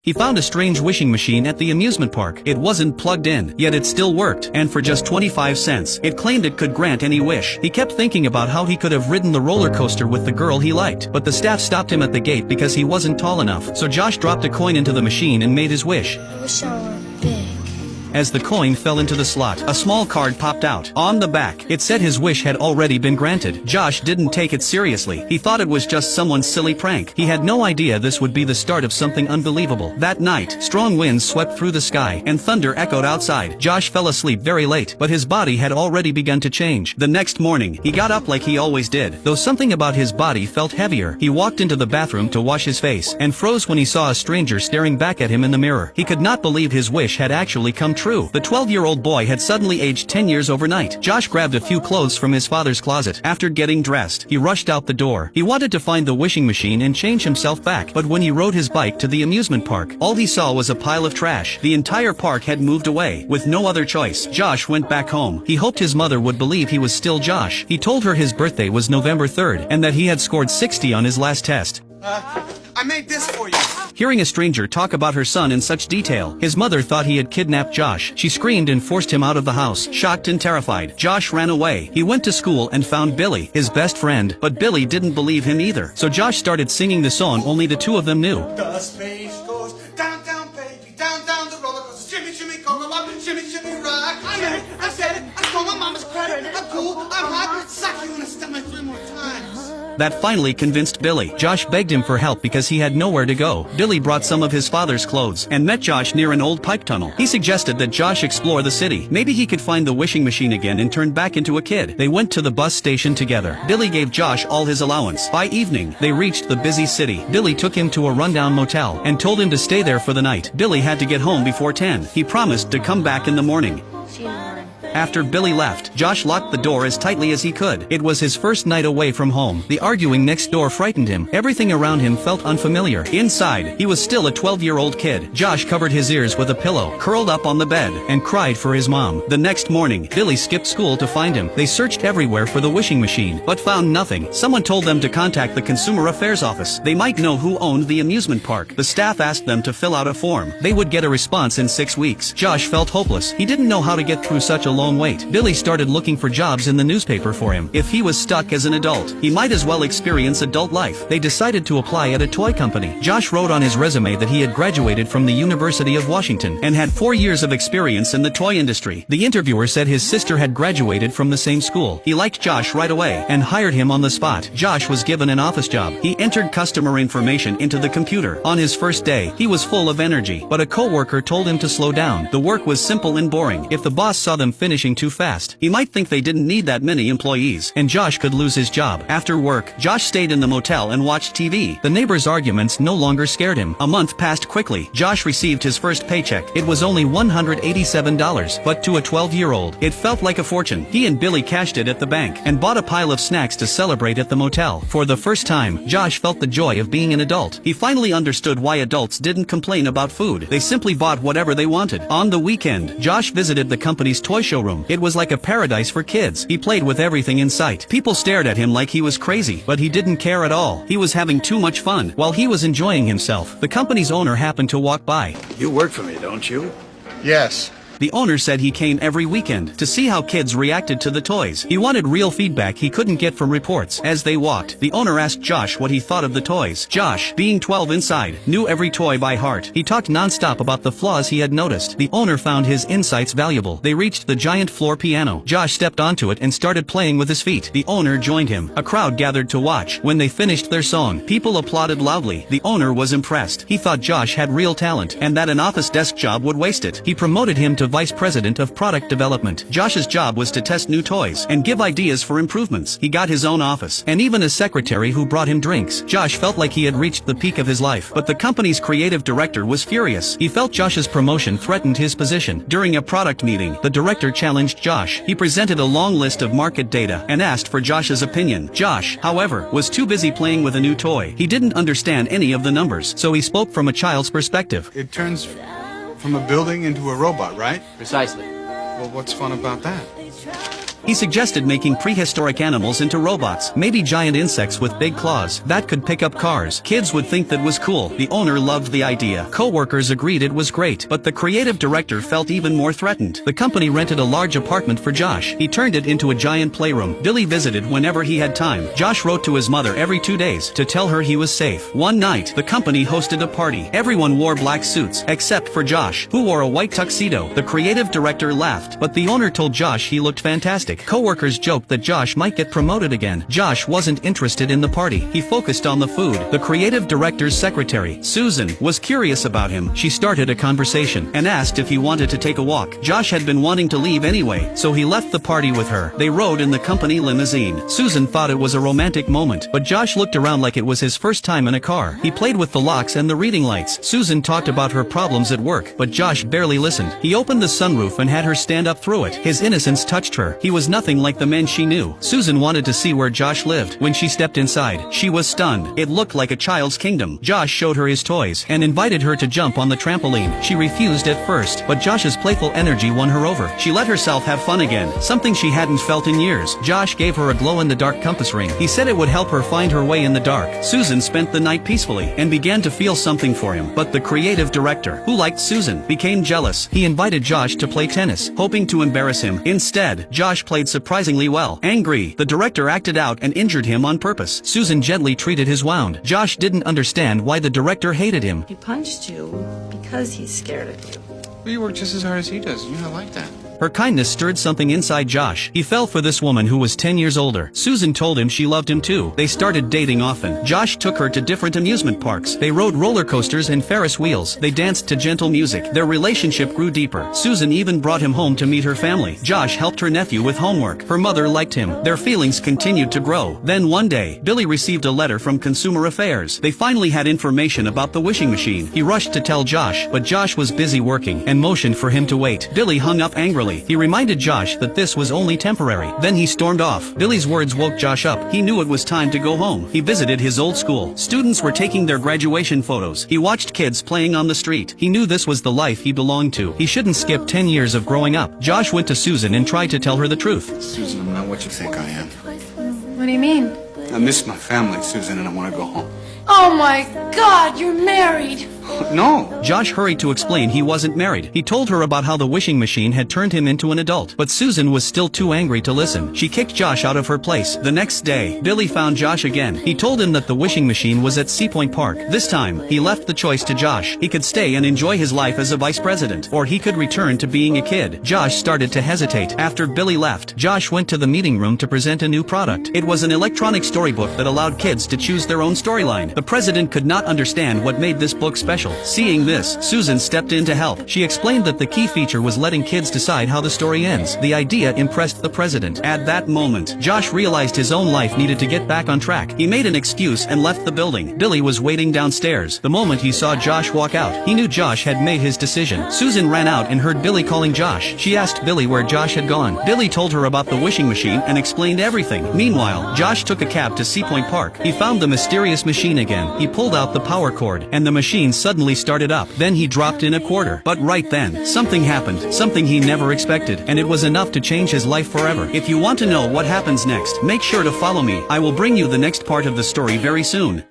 He found a strange wishing machine at the amusement park. It wasn't plugged in, yet it still worked, and for just 25 cents, it claimed it could grant any wish. He kept thinking about how he could have ridden the roller coaster with the girl he liked, but the staff stopped him at the gate because he wasn't tall enough. So Josh dropped a coin into the machine and made his wish. I wish I were big. As the coin fell into the slot, a small card popped out. On the back, it said his wish had already been granted. Josh didn't take it seriously. He thought it was just someone's silly prank. He had no idea this would be the start of something unbelievable. That night, strong winds swept through the sky, and thunder echoed outside. Josh fell asleep very late, but his body had already begun to change. The next morning, he got up like he always did, though something about his body felt heavier. He walked into the bathroom to wash his face, and froze when he saw a stranger staring back at him in the mirror. He could not believe his wish had actually come true. The 12-year-old boy had suddenly aged 10 years overnight. Josh grabbed a few clothes from his father's closet. After getting dressed, he rushed out the door. He wanted to find the wishing machine and change himself back, but when he rode his bike to the amusement park, all he saw was a pile of trash. The entire park had moved away. With no other choice, Josh went back home. He hoped his mother would believe he was still Josh. He told her his birthday was November 3rd, and that he had scored 60 on his last test. I made this for you. Hearing a stranger talk about her son in such detail, his mother thought he had kidnapped Josh. She screamed and forced him out of the house. Shocked and terrified, Josh ran away. He went to school and found Billy, his best friend, but Billy didn't believe him either. So Josh started singing the song only the two of them knew. The space goes down, down, baby, down, down the roller coaster. Shimmy, shimmy, go, rock, shimmy, shimmy, rock. I'm in it, I said it, I stole my mama's credit. I'm cool, I'm hot, suck you in the stomach 3 more times. That finally convinced Billy. Josh begged him for help because he had nowhere to go. Billy brought some of his father's clothes and met Josh near an old pipe tunnel. He suggested that Josh explore the city. Maybe he could find the wishing machine again and turn back into a kid. They went to the bus station together. Billy gave Josh all his allowance. By evening, they reached the busy city. Billy took him to a rundown motel and told him to stay there for the night. Billy had to get home before 10. He promised to come back in the morning. See you in the morning. After Billy left, Josh locked the door as tightly as he could. It was his first night away from home. The arguing next door frightened him. Everything around him felt unfamiliar. Inside, he was still a 12-year-old kid. Josh covered his ears with a pillow, curled up on the bed, and cried for his mom. The next morning, Billy skipped school to find him. They searched everywhere for the wishing machine, but found nothing. Someone told them to contact the Consumer Affairs Office. They might know who owned the amusement park. The staff asked them to fill out a form. They would get a response in 6 weeks. Josh felt hopeless. He didn't know how to get through such a long wait. Billy started looking for jobs in the newspaper for him. If he was stuck as an adult, he might as well experience adult life. They decided to apply at a toy company. Josh wrote on his resume that he had graduated from the University of Washington and had 4 years of experience in the toy industry. The interviewer said his sister had graduated from the same school. He liked Josh right away and hired him on the spot. Josh was given an office job. He entered customer information into the computer. On his first day, he was full of energy, but a coworker told him to slow down. The work was simple and boring. If the boss saw them finishing too fast, he might think they didn't need that many employees, and Josh could lose his job. After work, Josh stayed in the motel and watched TV. The neighbors' arguments no longer scared him. A month passed quickly. Josh received his first paycheck. It was only $187, but to a 12-year-old, it felt like a fortune. He and Billy cashed it at the bank and bought a pile of snacks to celebrate at the motel. For the first time, Josh felt the joy of being an adult. He finally understood why adults didn't complain about food. They simply bought whatever they wanted. On the weekend, Josh visited the company's toy showroom. It was like a paradise for kids. He played with everything in sight. People stared at him like he was crazy, but he didn't care at all. He was having too much fun. While he was enjoying himself, the company's owner happened to walk by. You work for me, don't you? Yes. The owner said he came every weekend to see how kids reacted to the toys. He wanted real feedback he couldn't get from reports. As they walked, the owner asked Josh what he thought of the toys. Josh, being 12 inside, knew every toy by heart. He talked nonstop about the flaws he had noticed. The owner found his insights valuable. They reached the giant floor piano. Josh stepped onto it and started playing with his feet. The owner joined him. A crowd gathered to watch. When they finished their song, people applauded loudly. The owner was impressed. He thought Josh had real talent and that an office desk job would waste it. He promoted him to vice president of product development. Josh's job was to test new toys and give ideas for improvements. He got his own office and even a secretary who brought him drinks. Josh felt like he had reached the peak of his life, but the company's creative director was furious. He felt Josh's promotion threatened his position. During a product meeting, the director challenged Josh. He presented a long list of market data and asked for Josh's opinion. Josh, however, was too busy playing with a new toy. He didn't understand any of the numbers, so he spoke from a child's perspective. It turns from a building into a robot, right? Precisely. Well, what's fun about that? He suggested making prehistoric animals into robots, maybe giant insects with big claws that could pick up cars. Kids would think that was cool. The owner loved the idea. Co-workers agreed it was great, but the creative director felt even more threatened. The company rented a large apartment for Josh. He turned it into a giant playroom. Billy visited whenever he had time. Josh wrote to his mother every 2 days to tell her he was safe. One night, the company hosted a party. Everyone wore black suits, except for Josh, who wore a white tuxedo. The creative director laughed, but the owner told Josh he looked fantastic. Co-workers joked that Josh might get promoted again. Josh wasn't interested in the party. He focused on the food. The creative director's secretary, Susan, was curious about him. She started a conversation and asked if he wanted to take a walk. Josh had been wanting to leave anyway, so he left the party with her. They rode in the company limousine. Susan thought it was a romantic moment, but Josh looked around like it was his first time in a car. He played with the locks and the reading lights. Susan talked about her problems at work, but Josh barely listened. He opened the sunroof and had her stand up through it. His innocence touched her. He was nothing like the men she knew. Susan wanted to see where Josh lived. When she stepped inside, she was stunned. It looked like a child's kingdom. Josh showed her his toys and invited her to jump on the trampoline. She refused at first, but Josh's playful energy won her over. She let herself have fun again, something she hadn't felt in years. Josh gave her a glow-in-the-dark compass ring. He said it would help her find her way in the dark. Susan spent the night peacefully and began to feel something for him. But the creative director, who liked Susan, became jealous. He invited Josh to play tennis, hoping to embarrass him. Instead, Josh played surprisingly well. Angry, the director acted out and injured him on purpose. Susan gently treated his wound. Josh didn't understand why the director hated him. He punched you because he's scared of you. Well, you work just as hard as he does. You're not like that. Her kindness stirred something inside Josh. He fell for this woman who was 10 years older. Susan told him she loved him too. They started dating often. Josh took her to different amusement parks. They rode roller coasters and Ferris wheels. They danced to gentle music. Their relationship grew deeper. Susan even brought him home to meet her family. Josh helped her nephew with homework. Her mother liked him. Their feelings continued to grow. Then one day, Billy received a letter from Consumer Affairs. They finally had information about the wishing machine. He rushed to tell Josh, but Josh was busy working and motioned for him to wait. Billy hung up angrily. He reminded Josh that this was only temporary. Then he stormed off. Billy's words woke Josh up. He knew it was time to go home. He visited his old school. Students were taking their graduation photos. He watched kids playing on the street. He knew this was the life he belonged to. He shouldn't skip 10 years of growing up. Josh went to Susan and tried to tell her the truth. Susan, I'm not what you think I am. What do you mean? I miss my family, Susan, and I want to go home. Oh my God, you're married! No. Josh hurried to explain he wasn't married. He told her about how the wishing machine had turned him into an adult. But Susan was still too angry to listen. She kicked Josh out of her place. The next day, Billy found Josh again. He told him that the wishing machine was at Seapoint Park. This time, he left the choice to Josh. He could stay and enjoy his life as a vice president, or he could return to being a kid. Josh started to hesitate. After Billy left, Josh went to the meeting room to present a new product. It was an electronic storybook that allowed kids to choose their own storyline. The president could not understand what made this book special. Seeing this, Susan stepped in to help. She explained that the key feature was letting kids decide how the story ends. The idea impressed the president. At that moment, Josh realized his own life needed to get back on track. He made an excuse and left the building. Billy was waiting downstairs. The moment he saw Josh walk out, he knew Josh had made his decision. Susan ran out and heard Billy calling Josh. She asked Billy where Josh had gone. Billy told her about the wishing machine and explained everything. Meanwhile, Josh took a cab to Seapoint Park. He found the mysterious machine again. He pulled out the power cord, and the machine suddenly started up. Then he dropped in a quarter. But right then, something happened. Something he never expected. And it was enough to change his life forever. If you want to know what happens next, make sure to follow me. I will bring you the next part of the story very soon.